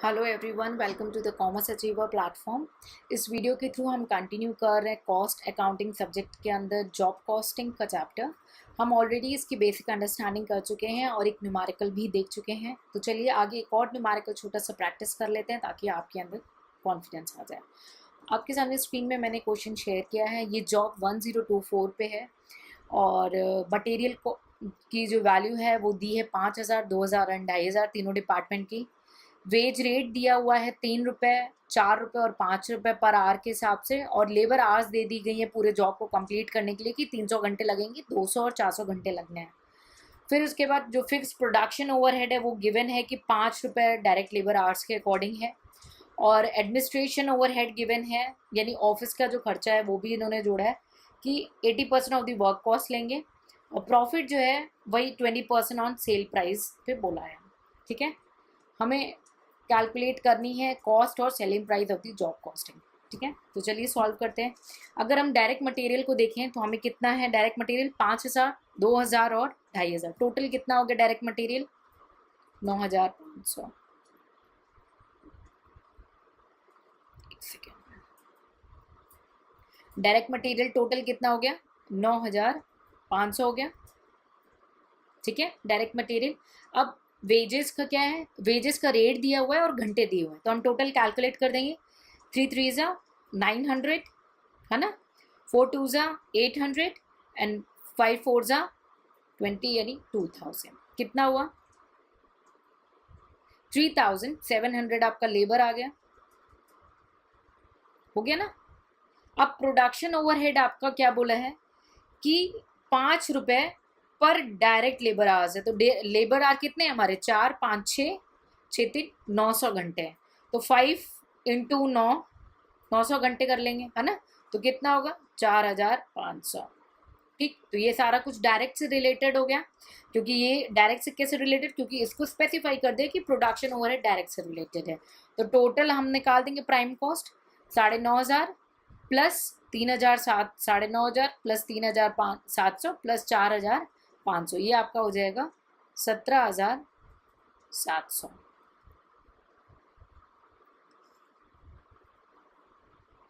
Hello everyone, welcome to the commerce achiever platform. इस video के through हम continue कर रहे हैं कॉस्ट अकाउंटिंग सब्जेक्ट के अंदर जॉब कॉस्टिंग का चैप्टर। हम ऑलरेडी इसकी बेसिक अंडरस्टैंडिंग कर चुके हैं और एक न्यूमेरिकल भी देख चुके हैं। तो चलिए आगे एक और न्यूमेरिकल छोटा सा प्रैक्टिस कर लेते हैं ताकि आपके अंदर कॉन्फिडेंस आ जाए। आपके सामने स्क्रीन में मैंने क्वेश्चन शेयर किया है। ये जॉब 1024 पे है और मटेरियल को की जो वैल्यू है वो दी है 5,000, 2,000 एंड 2,500 तीनों डिपार्टमेंट की। वेज रेट दिया हुआ है 3 रुपये, 4 रुपये और 5 रुपये पर आवर के हिसाब से, और लेबर आवर्स दे दी गई है पूरे जॉब को कंप्लीट करने के लिए कि 300 घंटे लगेंगे, 200 और 400 घंटे लगने हैं। फिर उसके बाद जो फिक्स प्रोडक्शन ओवरहेड है वो गिवन है कि 5 रुपये डायरेक्ट लेबर आवर्स के अकॉर्डिंग है, और एडमिनिस्ट्रेशन ओवरहेड गिवन है, यानी ऑफिस का जो खर्चा है वो भी इन्होंने जोड़ा है कि 80% ऑफ द वर्क कॉस्ट लेंगे, और प्रॉफिट जो है वही 20% ऑन सेल प्राइस पे बोला है। ठीक है, हमें कैलकुलेट करनी है कॉस्ट और selling price of the job costing. ठीक है, तो चलिए सॉल्व करते हैं। अगर हम डायरेक्ट मटेरियल को देखें तो हमें कितना है डायरेक्ट मटेरियल, 5,000, 2,000 और 2,500। टोटल कितना हो गया डायरेक्ट मटेरियल, 9,500। एक सेकेंड, डायरेक्ट मटेरियल टोटल कितना हो गया, 9,500 हो गया। ठीक है, डायरेक्ट मटेरियल। अब वेजेस का क्या है, वेजेस का रेट दिया हुआ है और घंटे दिए हुए हैं, तो हम टोटल कैलकुलेट कर देंगे। 3 3 ज़ा 900 है ना, 4 2 ज़ा 800 एंड 5 4 ज़ा 20 यानी 2000। कितना हुआ, 3,700 आपका लेबर आ गया, हो गया ना। अब प्रोडक्शन ओवरहेड आपका क्या बोला है कि 5 रुपये पर डायरेक्ट लेबर आवर्स है। तो लेबर आवर कितने हैं हमारे, 4 5 6 6 3 900 घंटे हैं। तो 5 इंटू 900 घंटे कर लेंगे, है ना। तो कितना होगा, 4,500। ठीक, तो ये सारा कुछ डायरेक्ट से रिलेटेड हो गया, क्योंकि ये डायरेक्ट से कैसे रिलेटेड, क्योंकि इसको स्पेसिफाई कर दे कि प्रोडक्शन ओवरहेड डायरेक्ट से रिलेटेड है। तो टोटल हम निकाल देंगे prime cost 9,500 plus 3,007, 9,500 plus 3,700 plus 4,500, ये आपका हो जाएगा 17,700।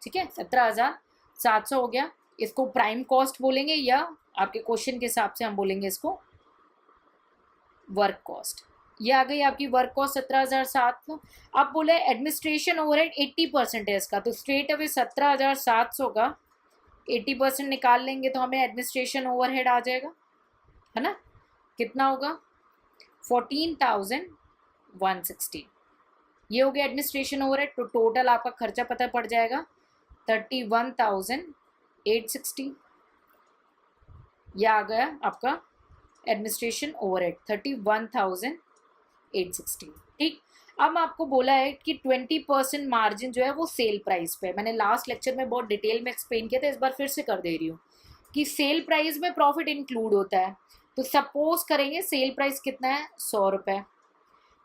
ठीक है, 17,700 हो गया। इसको प्राइम कॉस्ट बोलेंगे या आपके क्वेश्चन के हिसाब से हम बोलेंगे इसको वर्क कॉस्ट। ये आ गई आपकी वर्क कॉस्ट 17,700। अब बोले एडमिनिस्ट्रेशन ओवरहेड 80% है इसका, तो स्ट्रेट अवे 17,700 का 80% निकाल लेंगे तो हमें एडमिनिस्ट्रेशन ओवरहेड आ जाएगा, है ना। कितना होगा, 14,160। ये हो गया एडमिनिस्ट्रेशन ओवरहेड। तो टोटल आपका खर्चा पता पड़ जाएगा 31,860। यह आ गया आपका एडमिनिस्ट्रेशन ओवरहेड 31,860। ठीक, अब आपको बोला है कि 20% मार्जिन जो है वो सेल प्राइस पे है। मैंने लास्ट लेक्चर में बहुत डिटेल में एक्सप्लेन किया था, इस बार फिर से कर दे रही हूँ कि सेल प्राइस में प्रॉफिट इंक्लूड होता है। तो सपोज करेंगे सेल प्राइस कितना है, 100 रुपये,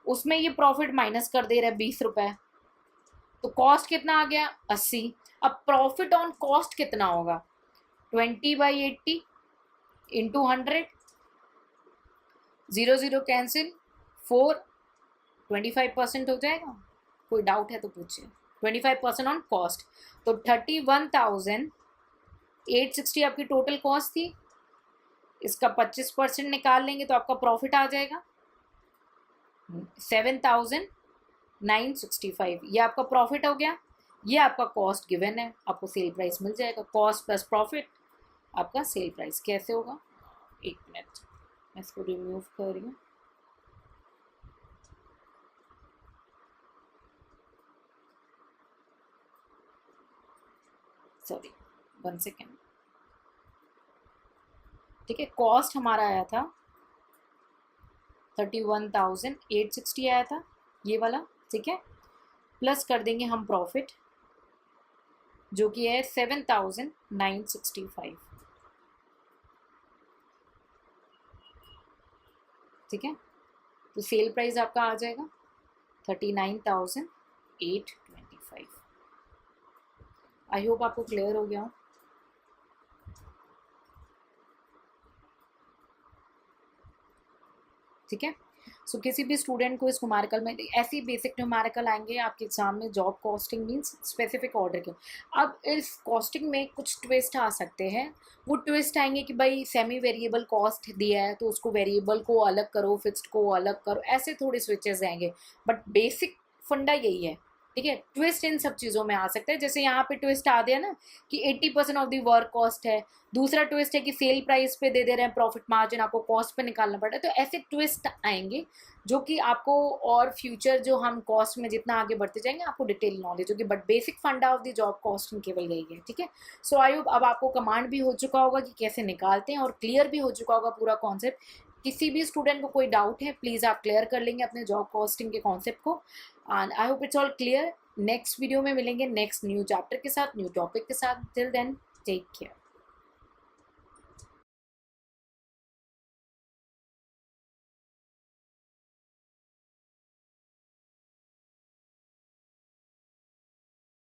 उसमें ये प्रॉफिट माइनस कर दे रहा है 20 रुपये, तो कॉस्ट कितना आ गया, 80। अब प्रॉफिट ऑन कॉस्ट कितना होगा, 20/80 इंटू 100, 0 0 कैंसिल, 4, 25% हो जाएगा। कोई डाउट है तो पूछिए। 25% ऑन कॉस्ट, तो 31,860 आपकी टोटल कॉस्ट थी। इसका 25% निकाल लेंगे तो आपका प्रॉफिट आ जाएगा 7,965। ये आपका प्रॉफिट हो गया। ये आपका कॉस्ट गिवन है, आपको सेल प्राइस मिल जाएगा। कॉस्ट प्लस प्रॉफिट आपका सेल प्राइस। कैसे होगा, एक मिनट मैं इसको रिमूव कर रही हूँ। Sorry, 1 second. ठीक है, कॉस्ट हमारा आया था 31,860 आया था, ये वाला। ठीक है, प्लस कर देंगे हम प्रॉफिट जो कि है 7,965। ठीक है, तो सेल प्राइस आपका आ जाएगा 39,825। आई होप आपको क्लियर हो गया हो। ठीक है, सो किसी भी स्टूडेंट को इस न्यूमेरिकल में ऐसी बेसिक न्यूमेरिकल आएंगे आपके एग्जाम में, job costing means specific order के। अब इस कॉस्टिंग में कुछ ट्विस्ट आ सकते हैं। वो ट्विस्ट आएंगे कि भाई सेमी वेरिएबल कॉस्ट दिया है तो उसको वेरिएबल को अलग करो, फिक्स्ड को अलग करो, ऐसे थोड़े स्विचेस आएंगे, बट बेसिक फंडा यही है। ठीक है, ट्विस्ट इन सब चीज़ों में आ सकता है। जैसे यहाँ पे ट्विस्ट आ दिया ना कि 80% ऑफ दी वर्क कॉस्ट है। दूसरा ट्विस्ट है कि सेल प्राइस पे दे रहे हैं प्रॉफिट मार्जिन, आपको कॉस्ट पे निकालना पड़ रहा है। तो ऐसे ट्विस्ट आएंगे जो कि आपको और फ्यूचर जो हम कॉस्ट में जितना आगे बढ़ते जाएंगे आपको डिटेल नॉलेज होगी, बट बेसिक फंडा ऑफ द जॉब कॉस्टिंग केवल यही है। ठीक है, सो आई होप अब आपको कमांड भी हो चुका होगा कि कैसे निकालते हैं और क्लियर भी हो चुका होगा पूरा कॉन्सेप्ट। किसी भी स्टूडेंट को कोई डाउट है प्लीज़ आप क्लियर कर लेंगे अपने जॉब कॉस्टिंग के कॉन्सेप्ट को। And I hope it's all clear. Next video में मिलेंगे नेक्स्ट न्यू चैप्टर के साथ, न्यू टॉपिक के साथ। Till then take care.